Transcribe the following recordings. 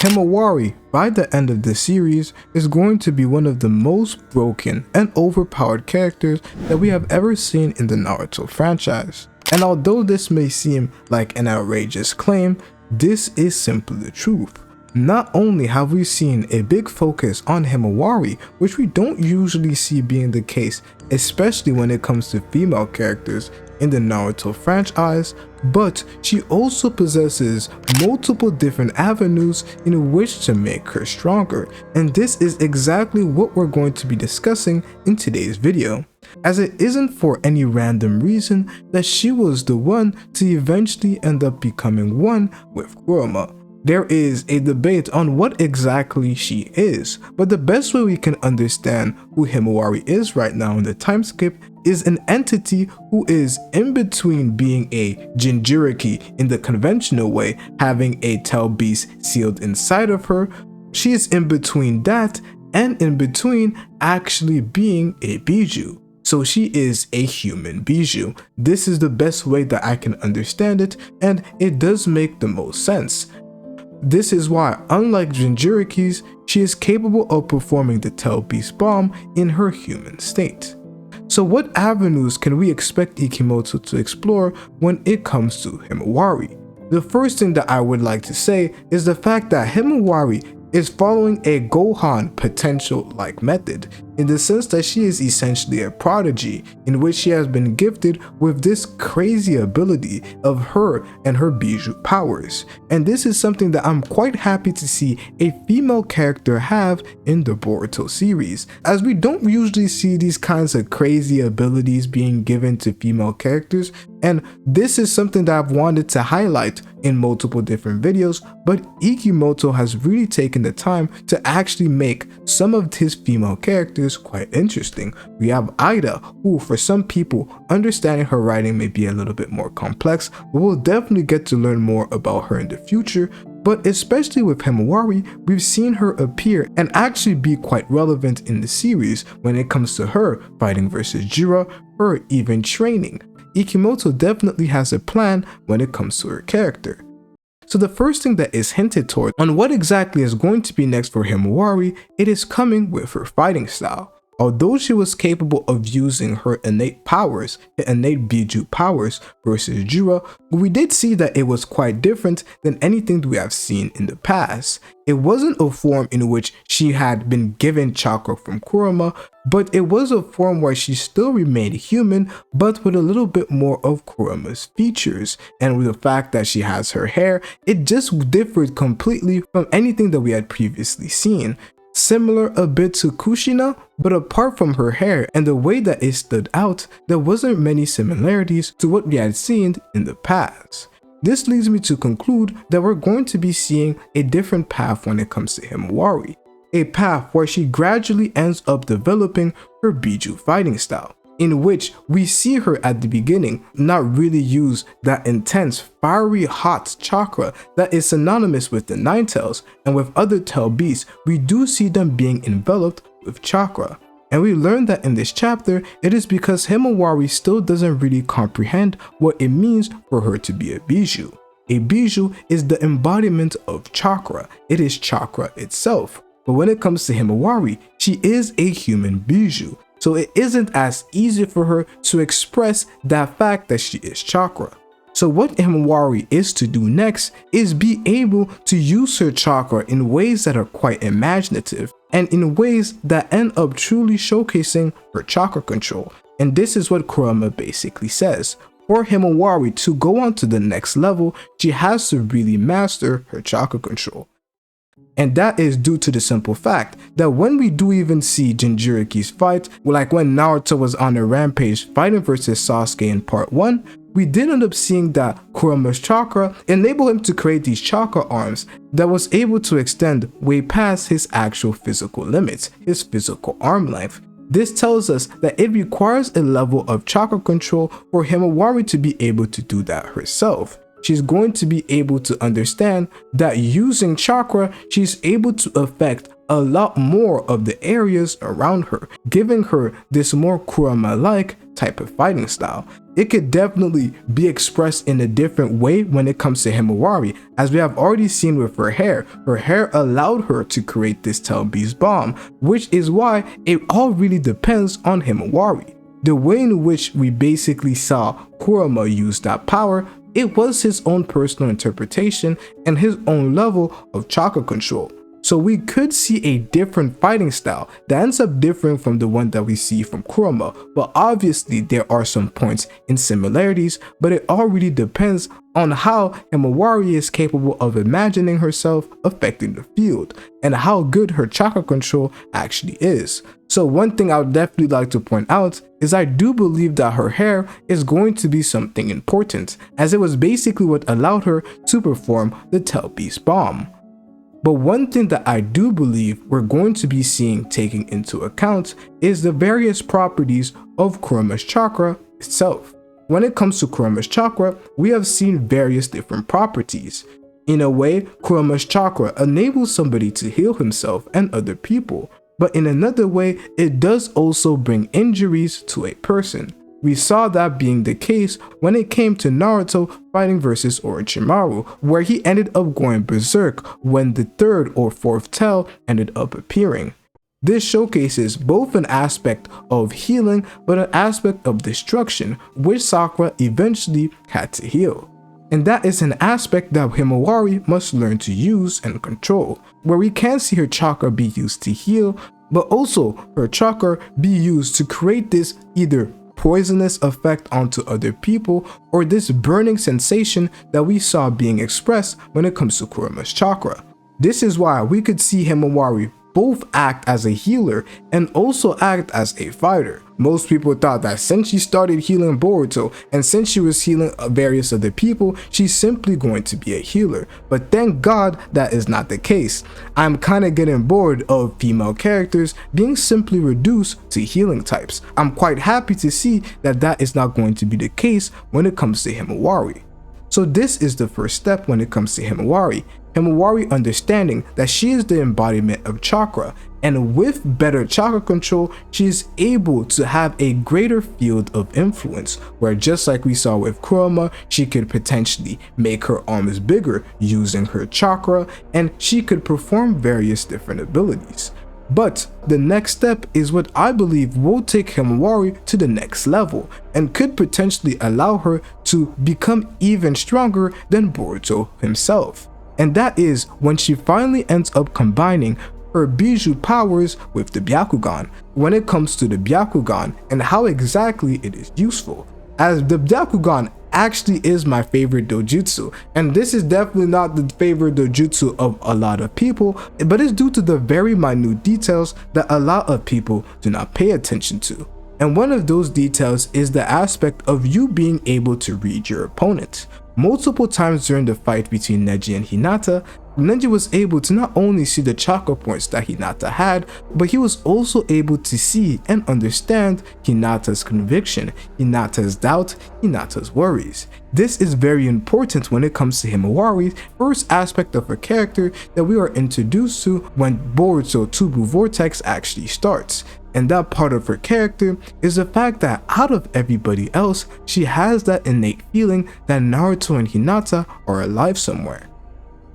Himawari, by the end of the series, is going to be one of the most broken and overpowered characters that we have ever seen in the Naruto franchise. And although this may seem like an outrageous claim, this is simply the truth. Not only have we seen a big focus on Himawari, which we don't usually see being the case, especially when it comes to female characters in the Naruto franchise, but she also possesses multiple different avenues in which to make her stronger, and this is exactly what we're going to be discussing in today's video, as it isn't for any random reason that she was the one to eventually end up becoming one with Kurama. There is a debate on what exactly she is, but the best way we can understand who Himawari is right now in the time skip is an entity who is in between being a Jinchuriki in the conventional way, having a tail beast sealed inside of her. She is in between that and in between actually being a biju. So she is a human biju. This is the best way that I can understand it, and it does make the most sense. This is why, unlike Jinchurikis, she is capable of performing the tail beast bomb in her human state. So what avenues can we expect Ikimoto to explore when it comes to Himawari? The first thing that I would like to say is the fact that Himawari is following a Gohan potential-like method, in the sense that she is essentially a prodigy in which she has been gifted with this crazy ability of her and her biju powers. And this is something that I'm quite happy to see a female character have in the Boruto series, as we don't usually see these kinds of crazy abilities being given to female characters, and this is something that I've wanted to highlight in multiple different videos, but Ikimoto has really taken the time to actually make some of his female characters quite interesting. We have Ida, who for some people, understanding her writing may be a little bit more complex, but we'll definitely get to learn more about her in the future. But especially with Himawari, we've seen her appear and actually be quite relevant in the series when it comes to her fighting versus Jiraiya, her even training. Ikimoto definitely has a plan when it comes to her character. So the first thing that is hinted toward on what exactly is going to be next for Himawari, it is coming with her fighting style. Although she was capable of using her innate powers, her innate biju powers versus Jiraiya, we did see that it was quite different than anything that we have seen in the past. It wasn't a form in which she had been given chakra from Kurama, but it was a form where she still remained human, but with a little bit more of Kurama's features. And with the fact that she has her hair, it just differed completely from anything that we had previously seen. Similar a bit to Kushina, but apart from her hair and the way that it stood out, there wasn't many similarities to what we had seen in the past. This leads me to conclude that we're going to be seeing a different path when it comes to Himawari, a path where she gradually ends up developing her biju fighting style, in which we see her at the beginning not really use that intense, fiery hot chakra that is synonymous with the Nine Tails, and with other tail beasts, we do see them being enveloped with chakra. And we learn that in this chapter, it is because Himawari still doesn't really comprehend what it means for her to be a biju. A biju is the embodiment of chakra, it is chakra itself. But when it comes to Himawari, she is a human biju. So it isn't as easy for her to express that fact that she is chakra. So what Himawari is to do next is be able to use her chakra in ways that are quite imaginative and in ways that end up truly showcasing her chakra control. And this is what Kurama basically says. For Himawari to go on to the next level, she has to really master her chakra control. And that is due to the simple fact that when we do even see Jinchuriki's fight, like when Naruto was on a rampage fighting versus Sasuke in part 1, we did end up seeing that Kurama's chakra enabled him to create these chakra arms that was able to extend way past his actual physical limits, his physical arm length. This tells us that it requires a level of chakra control for Himawari to be able to do that herself. She's going to be able to understand that using chakra, she's able to affect a lot more of the areas around her, giving her this more Kurama-like type of fighting style. It could definitely be expressed in a different way when it comes to Himawari, as we have already seen with her hair. Her hair allowed her to create this Tail Beast bomb, which is why it all really depends on Himawari. The way in which we basically saw Kurama use that power, it was his own personal interpretation and his own level of chakra control. So we could see a different fighting style that ends up different from the one that we see from Kurama, but obviously there are some points in similarities, but it all really depends on how Himawari is capable of imagining herself affecting the field, and how good her chakra control actually is. So one thing I would definitely like to point out is I do believe that her hair is going to be something important, as it was basically what allowed her to perform the Tail Beast bomb. But one thing that I do believe we're going to be seeing taking into account is the various properties of Kurama's chakra itself. When it comes to Kurama's chakra, we have seen various different properties. In a way, Kurama's chakra enables somebody to heal himself and other people, but in another way, it does also bring injuries to a person. We saw that being the case when it came to Naruto fighting versus Orochimaru, where he ended up going berserk when the third or fourth tail ended up appearing. This showcases both an aspect of healing but an aspect of destruction, which Sakura eventually had to heal. And that is an aspect that Himawari must learn to use and control, where we can see her chakra be used to heal, but also her chakra be used to create this either poisonous effect onto other people or this burning sensation that we saw being expressed when it comes to Kurama's chakra. This is why we could see Himawari both act as a healer and also act as a fighter. Most people thought that since she started healing Boruto and since she was healing various other people, she's simply going to be a healer. But thank God that is not the case. I'm kind of getting bored of female characters being simply reduced to healing types. I'm quite happy to see that that is not going to be the case when it comes to Himawari. So this is the first step when it comes to Himawari. Himawari understanding that she is the embodiment of chakra, and with better chakra control, she is able to have a greater field of influence, where just like we saw with Kurama, she could potentially make her arms bigger using her chakra, and she could perform various different abilities. But the next step is what I believe will take Himawari to the next level, and could potentially allow her to become even stronger than Boruto himself. And that is when she finally ends up combining her biju powers with the Byakugan, when it comes to the Byakugan and how exactly it is useful. As the Byakugan actually is my favorite dojutsu, and this is definitely not the favorite dojutsu of a lot of people, but it's due to the very minute details that a lot of people do not pay attention to. And one of those details is the aspect of you being able to read your opponent. Multiple times during the fight between Neji and Hinata, Neji was able to not only see the chakra points that Hinata had, but he was also able to see and understand Hinata's conviction, Hinata's doubt, Hinata's worries. This is very important when it comes to Himawari's first aspect of her character that we are introduced to when Boruto Tubu Vortex actually starts. And that part of her character is the fact that out of everybody else, she has that innate feeling that Naruto and Hinata are alive somewhere.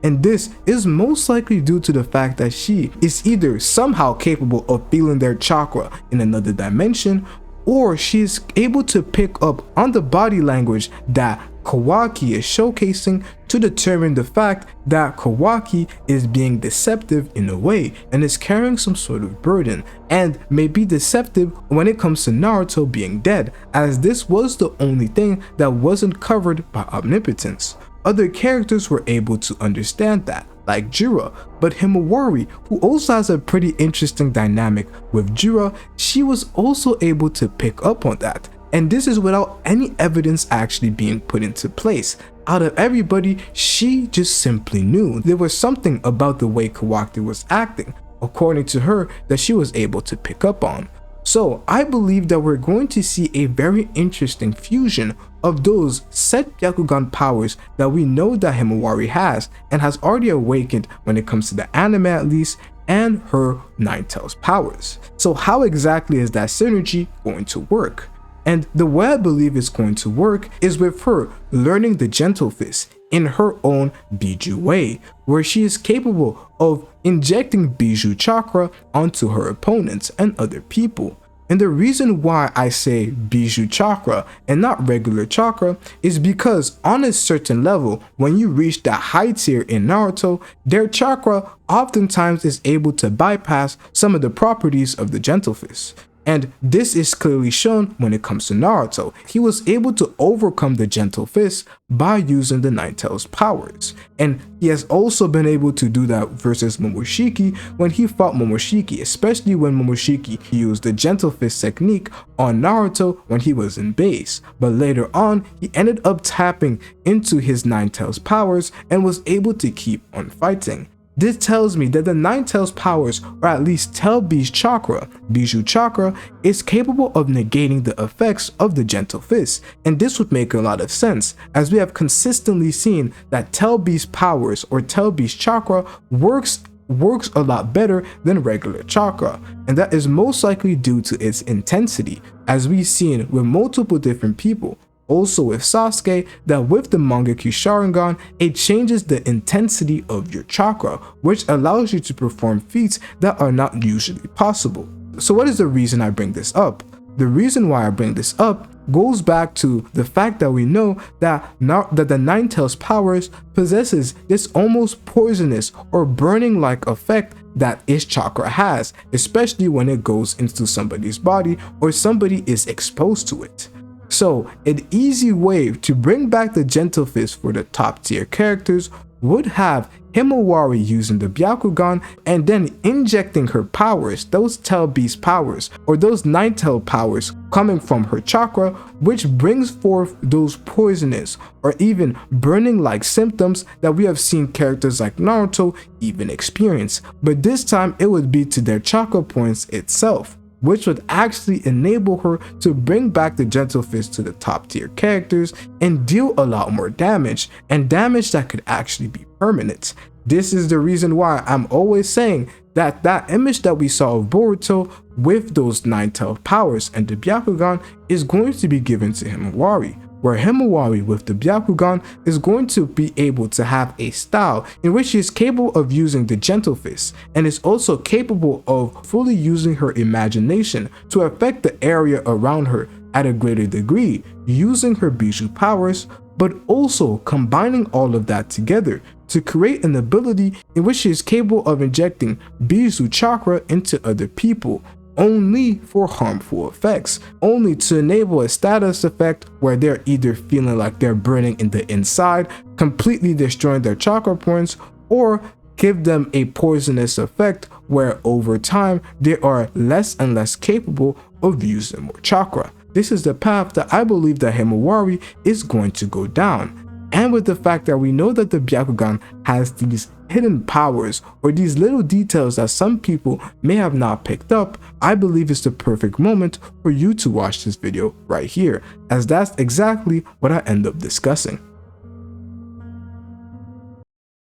And this is most likely due to the fact that she is either somehow capable of feeling their chakra in another dimension, or she is able to pick up on the body language that Kawaki is showcasing to determine the fact that Kawaki is being deceptive in a way and is carrying some sort of burden, and may be deceptive when it comes to Naruto being dead, as this was the only thing that wasn't covered by omnipotence. Other characters were able to understand that, like Jira, but Himawari, who also has a pretty interesting dynamic with Jira, she was also able to pick up on that. And this is without any evidence actually being put into place. Out of everybody, she just simply knew there was something about the way Kawaki was acting, according to her, that she was able to pick up on. So I believe that we're going to see a very interesting fusion of those set Byakugan powers that we know that Himawari has and has already awakened when it comes to the anime at least, and her Nine Tails powers. So how exactly is that synergy going to work? And the way I believe it's going to work is with her learning the Gentle Fist in her own biju way, where she is capable of injecting biju chakra onto her opponents and other people. And the reason why I say biju chakra and not regular chakra is because on a certain level, when you reach that high tier in Naruto, their chakra oftentimes is able to bypass some of the properties of the Gentle Fist. And this is clearly shown when it comes to Naruto. He was able to overcome the Gentle Fist by using the Nine Tails powers. And he has also been able to do that versus Momoshiki when he fought Momoshiki, especially when Momoshiki used the Gentle Fist technique on Naruto when he was in base. But later on, he ended up tapping into his Nine Tails powers and was able to keep on fighting. This tells me that the Nine Tails powers, or at least Tail Beast chakra, biju chakra, is capable of negating the effects of the Gentle Fist, and this would make a lot of sense, as we have consistently seen that Tail Beast powers, or Tail Beast chakra, works a lot better than regular chakra, and that is most likely due to its intensity, as we've seen with multiple different people. Also with Sasuke, that with the Mangekyo Sharingan, it changes the intensity of your chakra, which allows you to perform feats that are not usually possible. So what is the reason I bring this up? The reason why I bring this up goes back to the fact that we know that the Nine Tails powers possesses this almost poisonous or burning like effect that its chakra has, especially when it goes into somebody's body or somebody is exposed to it. So an easy way to bring back the Gentle Fist for the top tier characters would have Himawari using the Byakugan and then injecting her powers, those Tail Beast powers or those Nine Tail powers coming from her chakra, which brings forth those poisonous or even burning like symptoms that we have seen characters like Naruto even experience, but this time it would be to their chakra points itself, which would actually enable her to bring back the Gentle Fist to the top tier characters and deal a lot more damage, and damage that could actually be permanent. This is the reason why I'm always saying that that image that we saw of Boruto with those Nine Tail powers and the Byakugan is going to be given to Himawari, where Himawari with the Byakugan is going to be able to have a style in which she is capable of using the Gentle Fist and is also capable of fully using her imagination to affect the area around her at a greater degree, using her biju powers, but also combining all of that together to create an ability in which she is capable of injecting biju chakra into other people, only for harmful effects, only to enable a status effect where they're either feeling like they're burning in the inside, completely destroying their chakra points, or give them a poisonous effect where over time they are less and less capable of using more chakra. This is the path that I believe that Himawari is going to go down. And with the fact that we know that the Byakugan has these hidden powers or these little details that some people may have not picked up, I believe it's the perfect moment for you to watch this video right here, as that's exactly what I end up discussing.